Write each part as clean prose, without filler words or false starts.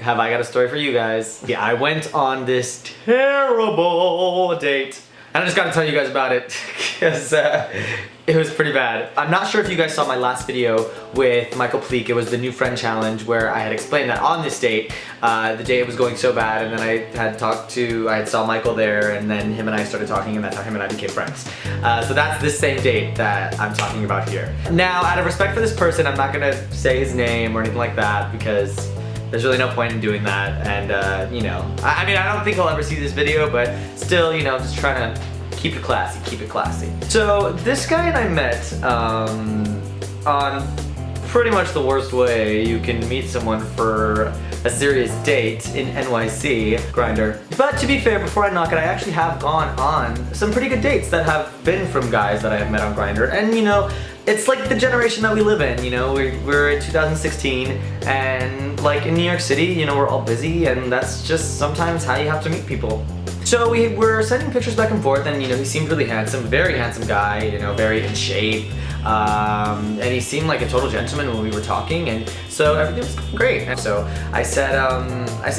have I got a story for you guys. Yeah, I went on this terrible date. And I just gotta tell you guys about it because it was pretty bad. I'm not sure if you guys saw my last video with Michael Pleak. It was the new friend challenge where I had explained that on this date, the date was going so bad, and then I saw Michael there, and then him and I started talking, and that's how him and I became friends. So that's this same date that I'm talking about here. Now, out of respect for this person, I'm not gonna say his name or anything like that because there's really no point in doing that, and you know, I mean, I don't think he'll ever see this video, but still, you know, just trying to keep it classy, keep it classy. So this guy and I met on pretty much the worst way you can meet someone for a serious date in NYC, Grindr. But to be fair, before I knock it, I actually have gone on some pretty good dates that have been from guys that I have met on Grindr, and you know, it's like the generation that we live in, you know, we're in 2016, and like in New York City, you know, we're all busy, and that's just sometimes how you have to meet people. So we were sending pictures back and forth, and you know, he seemed really handsome, very handsome guy, you know, very in shape, and he seemed like a total gentleman when we were talking, and so everything was going great. And so I said,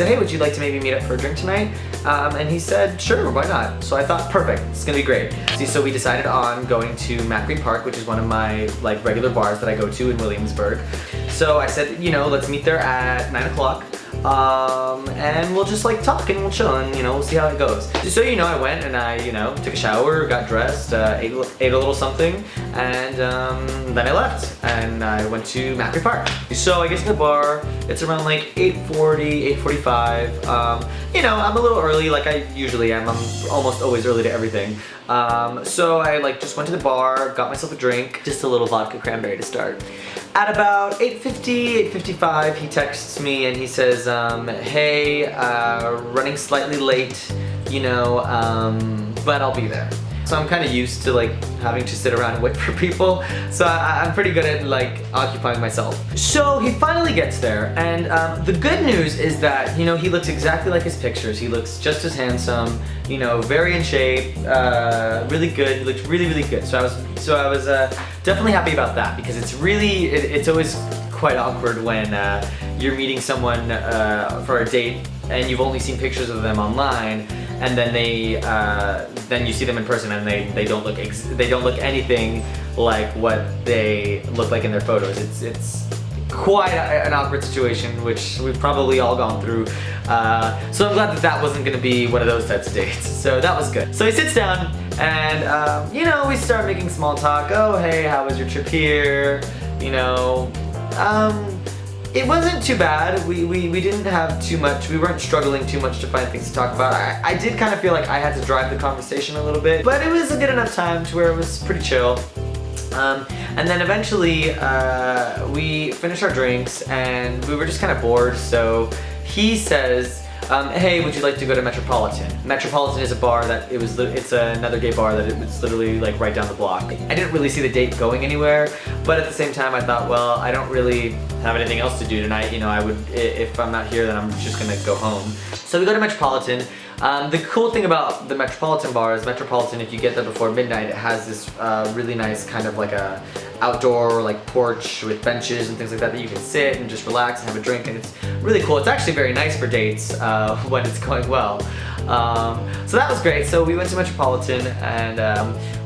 hey, would you like to maybe meet up for a drink tonight? And he said, sure, why not? So I thought, perfect, it's gonna be great. So we decided on going to Macquarie Park, which is one of my like regular bars that I go to in Williamsburg. So I said, you know, let's meet there at 9 o'clock. And we'll just like talk and we'll chill and you know, we'll see how it goes. So you know, I went and I, you know, took a shower, got dressed, ate a little something, and then I left and I went to Macquarie Park. So I get to the bar, it's around like 8:40, 8:45. You know, I'm a little early like I usually am. I'm almost always early to everything. So I like just went to the bar, got myself a drink, just a little vodka cranberry to start. At about 8:50, 8:55, he texts me and he says, hey, running slightly late, you know, but I'll be there. So I'm kind of used to like having to sit around and wait for people, so I'm pretty good at like occupying myself. So he finally gets there, and the good news is that, you know, he looks exactly like his pictures. He looks just as handsome, you know, very in shape, really good. He looked really, really good. So I was definitely happy about that, because it's always quite awkward when you're meeting someone for a date and you've only seen pictures of them online, and then then you see them in person and they don't look anything like what they look like in their photos. It's quite an awkward situation, which we've probably all gone through. So I'm glad that wasn't gonna be one of those types of dates. So that was good. So he sits down and you know, we start making small talk. Oh, hey, how was your trip here? You know, it wasn't too bad. We didn't have too much. We weren't struggling too much to find things to talk about. I did kind of feel like I had to drive the conversation a little bit, but it was a good enough time to where it was pretty chill. And then eventually we finished our drinks and we were just kind of bored, so he says, hey, would you like to go to Metropolitan? Metropolitan is a bar that it's another gay bar that it's literally like right down the block. I didn't really see the date going anywhere, but at the same time I thought, well, I don't really have anything else to do tonight. You know, if I'm not here, then I'm just gonna go home. So we go to Metropolitan. The cool thing about the Metropolitan bar is Metropolitan, if you get there before midnight, it has this really nice kind of like a outdoor like porch with benches and things like that you can sit and just relax and have a drink, and it's really cool. It's actually very nice for dates when it's going well. So that was great. So we went to Metropolitan and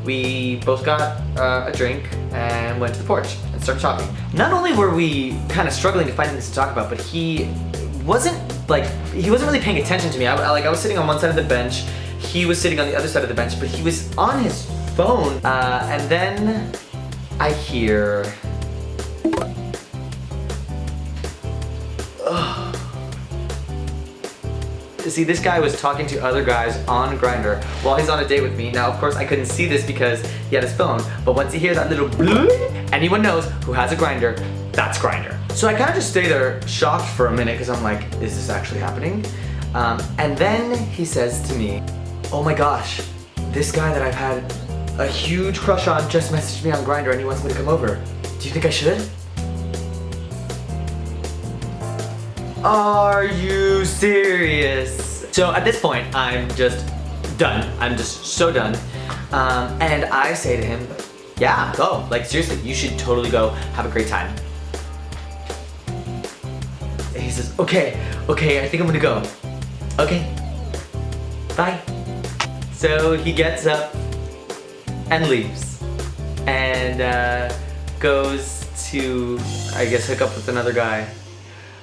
we both got a drink and went to the porch and started talking. Not only were we kind of struggling to find things to talk about, but he wasn't really paying attention to me. I was sitting on one side of the bench, he was sitting on the other side of the bench, but he was on his phone, and then I hear, see, this guy was talking to other guys on Grindr while he's on a date with me. Now, of course, I couldn't see this because he had his phone, but once you hear that little bloop, anyone knows who has a Grindr, that's Grindr. So I kind of just stay there shocked for a minute because I'm like, is this actually happening? And then he says to me, oh my gosh, this guy that I've had a huge crush on just messaged me on Grindr and he wants me to come over. Do you think I should? Are you serious? So at this point, I'm just done. I'm just so done. And I say to him, yeah, go. Like seriously, you should totally go. Have a great time. He he says, okay, I think I'm gonna go. Okay, bye. So he gets up and leaves and goes to, I guess, hook up with another guy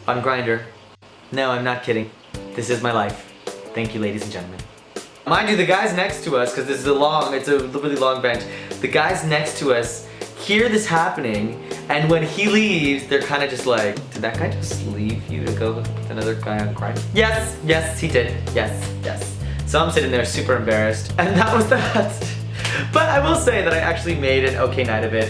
on Grindr. No, I'm not kidding. This is my life. Thank you, ladies and gentlemen. Mind you, the guys next to us, because this is it's a really long bench, the guys next to us hear this happening, and when he leaves, they're kind of just like, did that guy just leave you to go with another guy on Grindr? Yes, he did. Yes. So I'm sitting there super embarrassed, and that was that. But I will say that I actually made an okay night of it.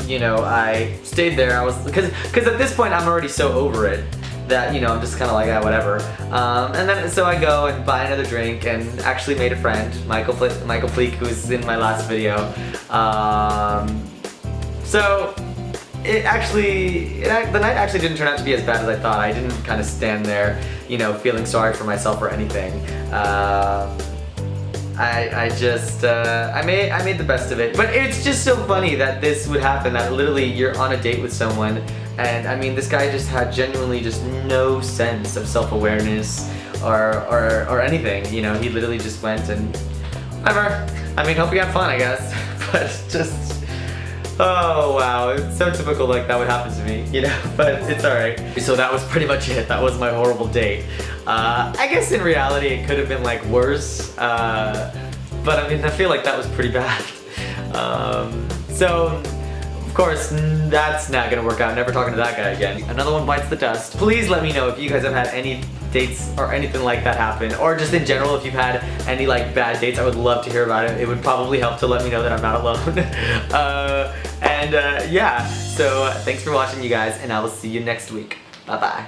You know, I stayed there. Because at this point I'm already so over it that, you know, I'm just kind of like, whatever. And then so I go and buy another drink and actually made a friend, Michael Fleek, who's in my last video. So the night actually didn't turn out to be as bad as I thought. I didn't kind of stand there, you know, feeling sorry for myself or anything. I made the best of it. But it's just so funny that this would happen, that literally you're on a date with someone, and I mean, this guy just had genuinely just no sense of self-awareness or anything. You know, he literally just went and whatever. I mean, hope you had fun, I guess. But just, oh wow, it's so typical like that would happen to me, you know, but it's alright. So that was pretty much it. That was my horrible date. I guess in reality it could have been like worse, but I mean, I feel like that was pretty bad. So, of course, that's not gonna work out. Never talking to that guy again. Another one bites the dust. Please let me know if you guys have had any dates or anything like that happen, or just in general if you've had any like bad dates. I would love to hear about it. It would probably help to let me know that I'm not alone. Yeah, so thanks for watching, you guys, and I will see you next week. Bye bye.